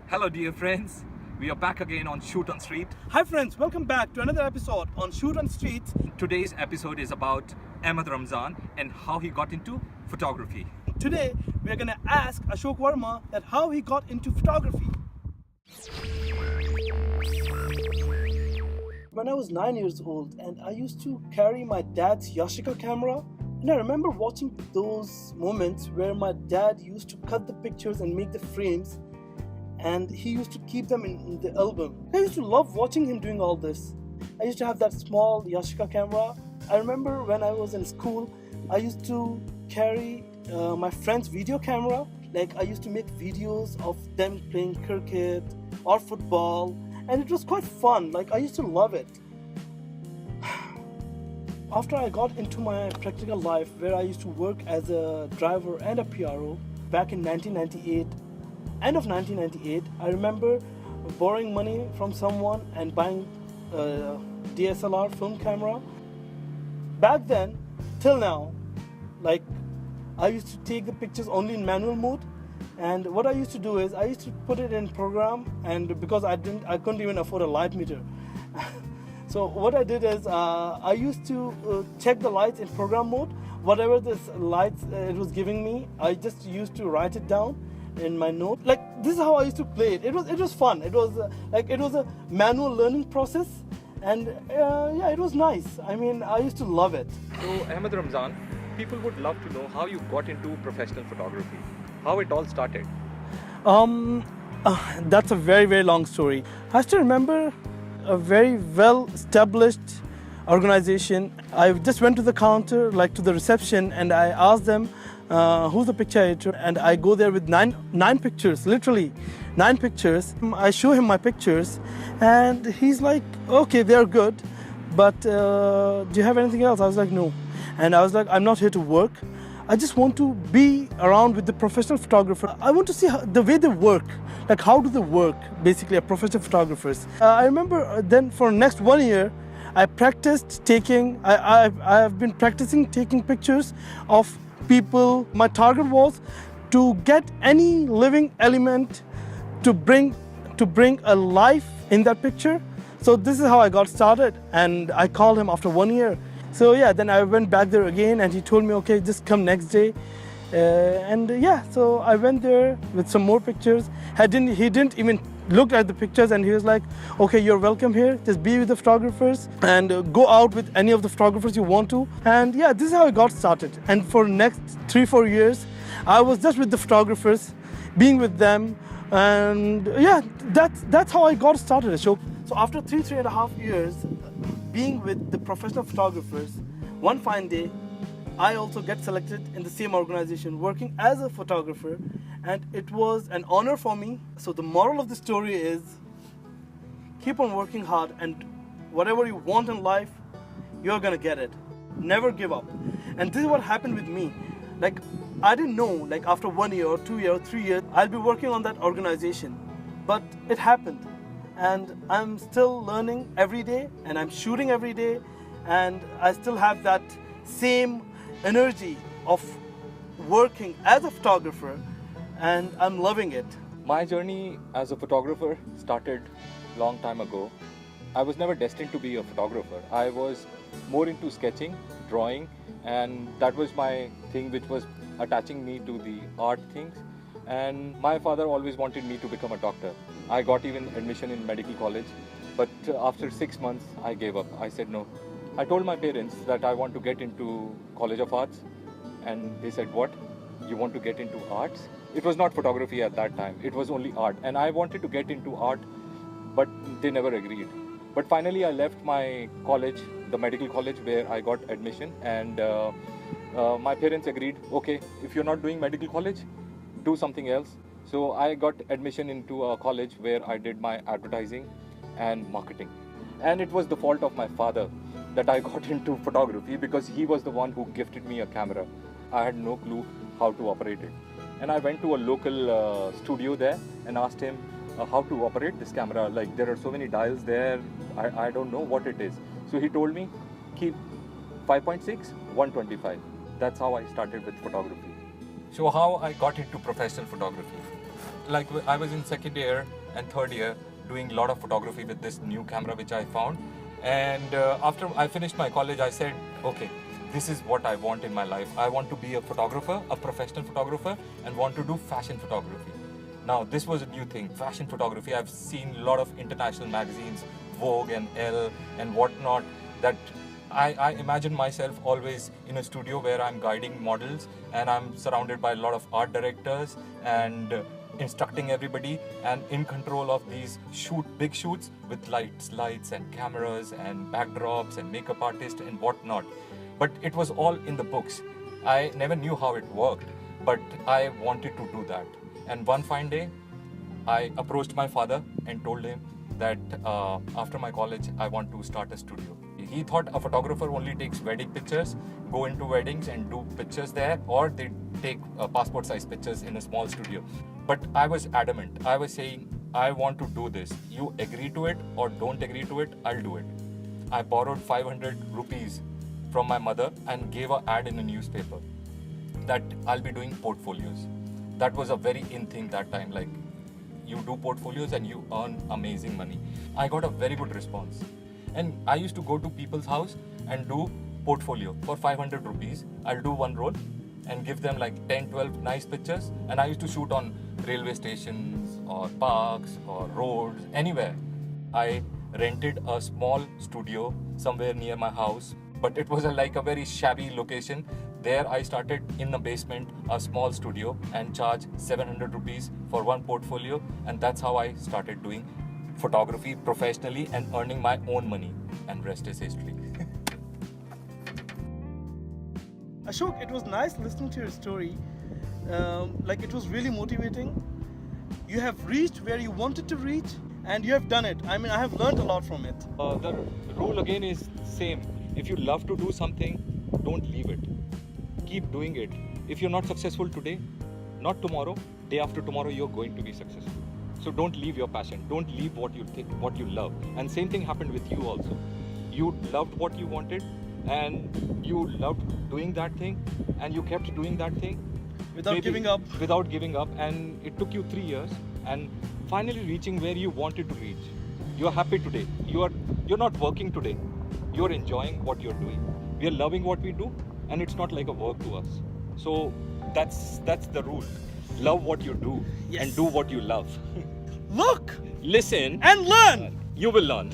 Hello, dear friends. We are back again on Shoot on Street. Hi friends, welcome back to another episode on Shoot on Street. Today's episode is about Ahmed Ramzan and how he got into photography. Today we are going to ask Ashok Verma that how he got into photography. When I was 9 years old and I used to carry my dad's Yashica camera, and I remember watching those moments where my dad used to cut the pictures and make the frames, and he used to keep them in the album. I used to love watching him doing all this. I used to have that small Yashica camera. I remember when I was in school, I used to carry my friend's video camera. Like I used to make videos of them playing cricket or football, and it was quite fun. Like I used to love it. After I got into my practical life, where I used to work as a driver and a PRO back in 1998, end of 1998, I remember borrowing money from someone and buying a DSLR film camera. Back then, till now, like I used to take the pictures only in manual mode, and what I used to do is I used to put it in program, and because I couldn't even afford a light meter. So what I did is I used to check the lights in program mode. Whatever this lights it was giving me, I just used to write it down in my note. Like this is how I used to play it. It was fun. It was it was a manual learning process, and yeah, it was nice. I mean, I used to love it. So, Ahmed Ramzan, people would love to know how you got into professional photography, how it all started. That's a very, very long story. I still remember a very well-established organization. I just went to the counter, like to the reception, and I asked them, who's the picture editor? And I go there with nine pictures, literally 9 pictures. I show him my pictures, and he's like, okay, they're good, but do you have anything else? I was like, no. And I was like, I'm not here to work. I just want to be around with the professional photographer. I want to see the way they work, like how do they work, basically, a professional photographers. I remember then for next 1 year, I practiced taking, I have been practicing taking pictures of people. My target was to get any living element to bring a life in that picture. So this is how I got started, and I called him after 1 year. So yeah, then I went back there again, and he told me, okay, just come next day. And yeah, so I went there with some more pictures. He didn't even look at the pictures, and he was like, okay, you're welcome here. Just be with the photographers and go out with any of the photographers you want to. And yeah, this is how I got started. And for next 3-4 years, I was just with the photographers, being with them. And yeah, that's how I got started, Ashok. So after 3.5 years being with the professional photographers, one fine day, I also get selected in the same organization working as a photographer, and it was an honor for me. So the moral of the story is keep on working hard, and whatever you want in life, you're gonna get it. Never give up. And this is what happened with me. Like I didn't know, like after 1 year or 2 years or 3 years, I'll be working on that organization. But it happened. And I'm still learning every day, and I'm shooting every day, and I still have that same energy of working as a photographer, and I'm loving it. My journey as a photographer started long time ago. I was never destined to be a photographer. I was more into sketching, drawing, and that was my thing, which was attaching me to the art things. And my father always wanted me to become a doctor. I got even admission in medical college, but after 6 months I gave up. I said no. I told my parents that I want to get into College of Arts, and they said, what? You want to get into arts? It was not photography at that time, it was only art, and I wanted to get into art, but they never agreed. But finally I left my college, the medical college where I got admission, and my parents agreed, okay, if you're not doing medical college, do something else. So I got admission into a college where I did my advertising and marketing. And it was the fault of my father that I got into photography, because he was the one who gifted me a camera. I had no clue how to operate it. And I went to a local studio there and asked him how to operate this camera. Like there are so many dials there, I don't know what it is. So he told me, keep 5.6, 125. That's how I started with photography. So how I got into professional photography? Like I was in second year and third year doing a lot of photography with this new camera which I found. And after I finished my college, I said, okay, this is what I want in my life. I want to be a photographer, a professional photographer, and want to do fashion photography. Now, this was a new thing, fashion photography. I've seen a lot of international magazines, Vogue and Elle and whatnot, that I imagine myself always in a studio where I'm guiding models and I'm surrounded by a lot of art directors and instructing everybody and in control of these big shoots with lights and cameras and backdrops and makeup artists and whatnot. But it was all in the books. I never knew how it worked, but I wanted to do that. And one fine day, I approached my father and told him that after my college, I want to start a studio. He thought a photographer only takes wedding pictures, go into weddings and do pictures there, or they take passport size pictures in a small studio. But I was adamant. I was saying, I want to do this. You agree to it or don't agree to it, I'll do it. I borrowed 500 rupees from my mother and gave an ad in a newspaper that I'll be doing portfolios. That was a very in thing that time, like you do portfolios and you earn amazing money. I got a very good response. And I used to go to people's house and do portfolio for 500 rupees. I'll do one roll and give them like 10, 12 nice pictures. And I used to shoot on railway stations or parks or roads, anywhere. I rented a small studio somewhere near my house, but it was like a very shabby location. There I started in the basement, a small studio, and charged 700 rupees for one portfolio. And that's how I started doing photography professionally and earning my own money. And rest is history. Ashok, it was nice listening to your story. Like it was really motivating. You have reached where you wanted to reach and you have done it. I mean, I have learned a lot from it. The rule again is same. If you love to do something, don't leave it. Keep doing it. If you're not successful today, not tomorrow, day after tomorrow, you're going to be successful. So don't leave your passion. Don't leave what you think, what you love. And same thing happened with you also. You loved what you wanted and you loved doing that thing and you kept doing that thing. Without giving up. Without giving up. And it took you 3 years and finally reaching where you wanted to reach. You're happy today. You're not working today. You're enjoying what you're doing. We are loving what we do and it's not like a work to us. So that's the rule. Love what you do and do what you love. Look! Listen And learn! You will learn.